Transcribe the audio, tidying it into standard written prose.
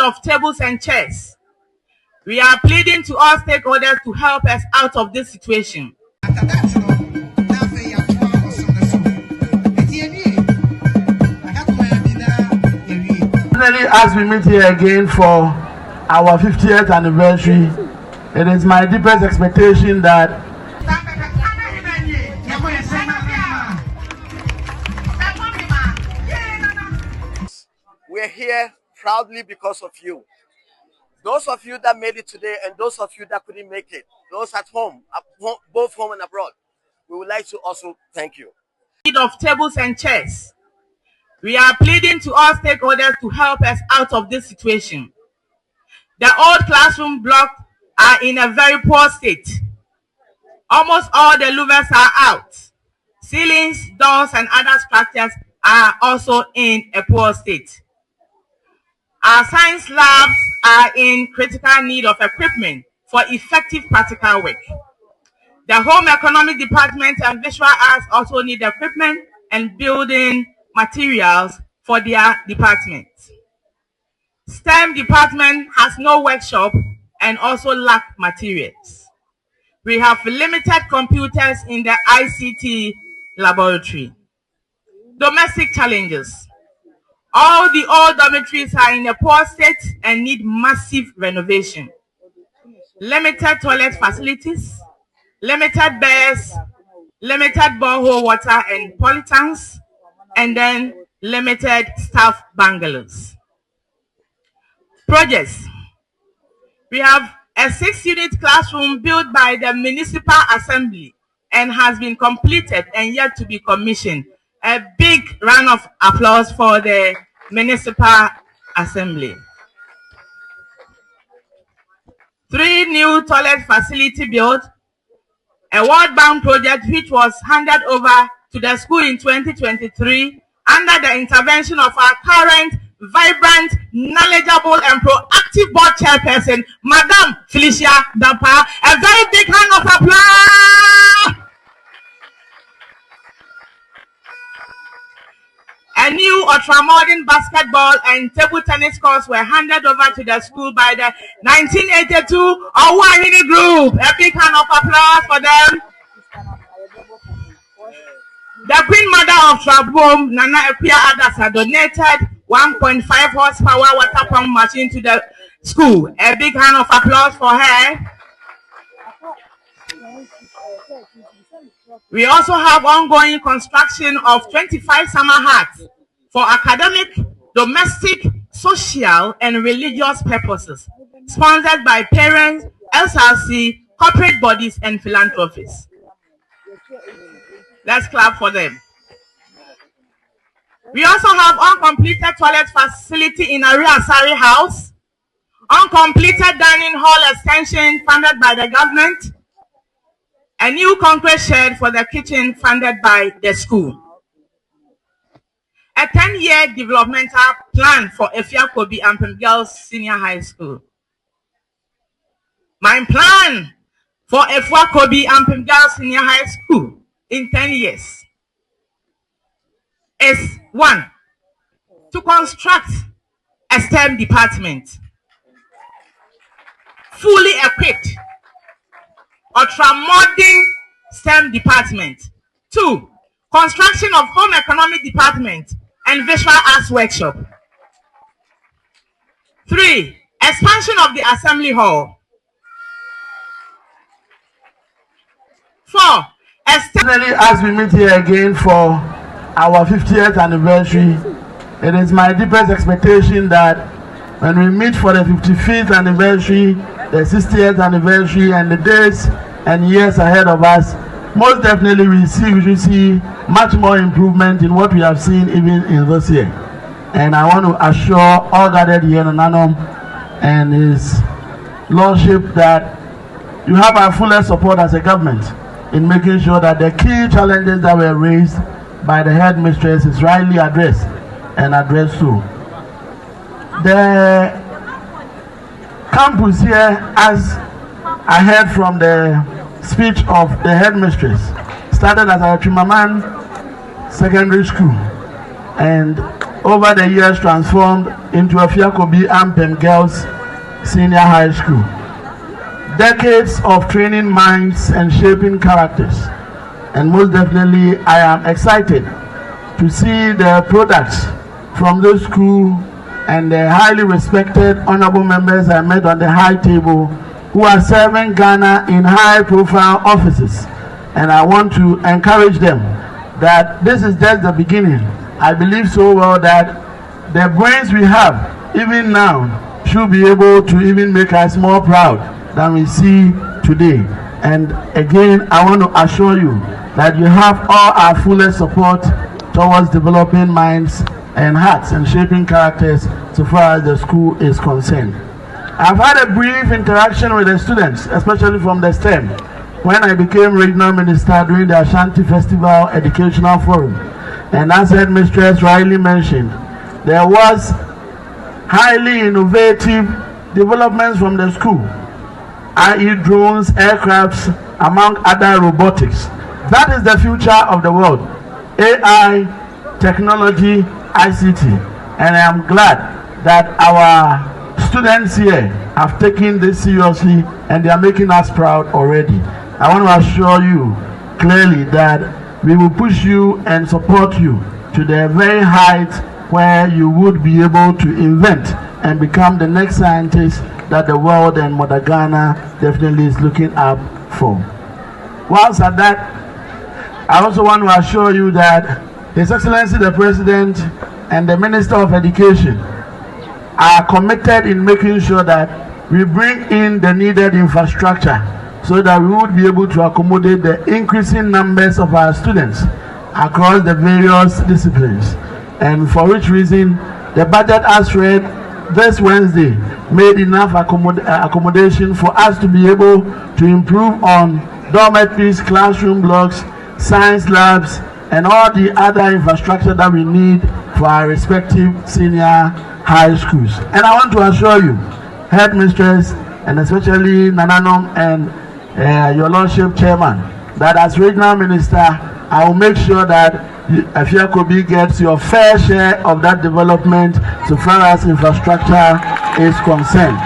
of tables and chairs. We are pleading to all stakeholders to help us out of this situation. As we meet here again for our 50th anniversary, it is my deepest expectation that we're here proudly because of you. Those of you that made it today and those of you that couldn't make it, those at home, both home and abroad, we would like to also thank you. Of tables and chairs. We are pleading to all stakeholders to help us out of this situation. The old classroom blocks are in a very poor state. Almost all the louvers are out. Ceilings, doors, and other structures are also in a poor state. Our science labs are in critical need of equipment for effective practical work. The Home Economic Department and Visual Arts also need equipment and building materials for their departments. STEM department has no workshop and also lack materials. We have limited computers in the ICT laboratory. Domestic challenges. All the old dormitories are in a poor state and need massive renovation. Limited toilet facilities, limited beds, limited borehole water and polytanks, and then limited staff bungalows. Projects. We have a 6-unit classroom built by the Municipal Assembly and has been completed and yet to be commissioned. A big round of applause for the Municipal Assembly. 3 new toilet facility built, a World Bank project which was handed over to the school in 2023 under the intervention of our current, vibrant, knowledgeable and proactive board chairperson, Madam Felicia Dapa. A very big hand of applause. A new ultramodern basketball and table tennis courts were handed over to the school by the 1982 Awahini Group. A big hand of applause for them. The Queen Mother of Trabom, Nana Afia Adasa, donated 1.5 horsepower water pump machine to the school. A big hand of applause for her. We also have ongoing construction of 25 summer huts for academic, domestic, social, and religious purposes, sponsored by parents, SRC, corporate bodies, and philanthropists. Let's clap for them. We also have uncompleted toilet facility in Aria Asari House, uncompleted dining hall extension funded by the government, a new concrete shed for the kitchen funded by the school. A 10-year developmental plan for Afia, Kobi, and Girls Senior High School. My plan for Afia, Kobi, and Girls Senior High School in 10 years is 1, to construct a STEM department, fully equipped, ultra-modern STEM department. 2, construction of Home Economic Department and Visual Arts Workshop. 3, expansion of the Assembly Hall. 4, as we meet here again for our 50th anniversary, it is my deepest expectation that when we meet for the 55th anniversary, the 60th anniversary, and the days and years ahead of us, most definitely we should see much more improvement in what we have seen even in this year. And I want to assure all gathered here in Nanom and his lordship that you have our fullest support as a government in making sure that the key challenges that were raised by the headmistress is rightly addressed and addressed to. The campus here, as I heard from the speech of the headmistress, started as a Trimaman Secondary School, and over the years transformed into Afia Kobi Ampem Girls Senior High School. Decades of training minds and shaping characters. And most definitely, I am excited to see the products from the school and the highly respected honorable members I met on the high table who are serving Ghana in high-profile offices. And I want to encourage them that this is just the beginning. I believe so well that the brains we have, even now, should be able to even make us more proud than we see today. And again, I want to assure you that you have all our fullest support towards developing minds and hearts and shaping characters so far as the school is concerned. I've had a brief interaction with the students, especially from the STEM, when I became regional minister during the Ashanti Festival Educational Forum. And as Headmistress Riley mentioned, there was highly innovative developments from the school, i.e. drones, aircrafts, among other robotics. That is the future of the world. AI, technology, ICT. And I am glad that our students here have taken this seriously and they are making us proud already. I want to assure you clearly that we will push you and support you to the very height where you would be able to invent and become the next scientist that the world and Mother Ghana definitely is looking up for. Whilst at that, I also want to assure you that His Excellency the President and the Minister of Education are committed in making sure that we bring in the needed infrastructure so that we would be able to accommodate the increasing numbers of our students across the various disciplines. And for which reason, the budget as read this Wednesday made enough accommodation for us to be able to improve on dormitories, classroom blocks, science labs, and all the other infrastructure that we need for our respective senior high schools. And I want to assure you, Headmistress, and especially Nananom and your Lordship Chairman, that as Regional Minister, I will make sure that Afia Kobi gets your fair share of that development so far as infrastructure is concerned.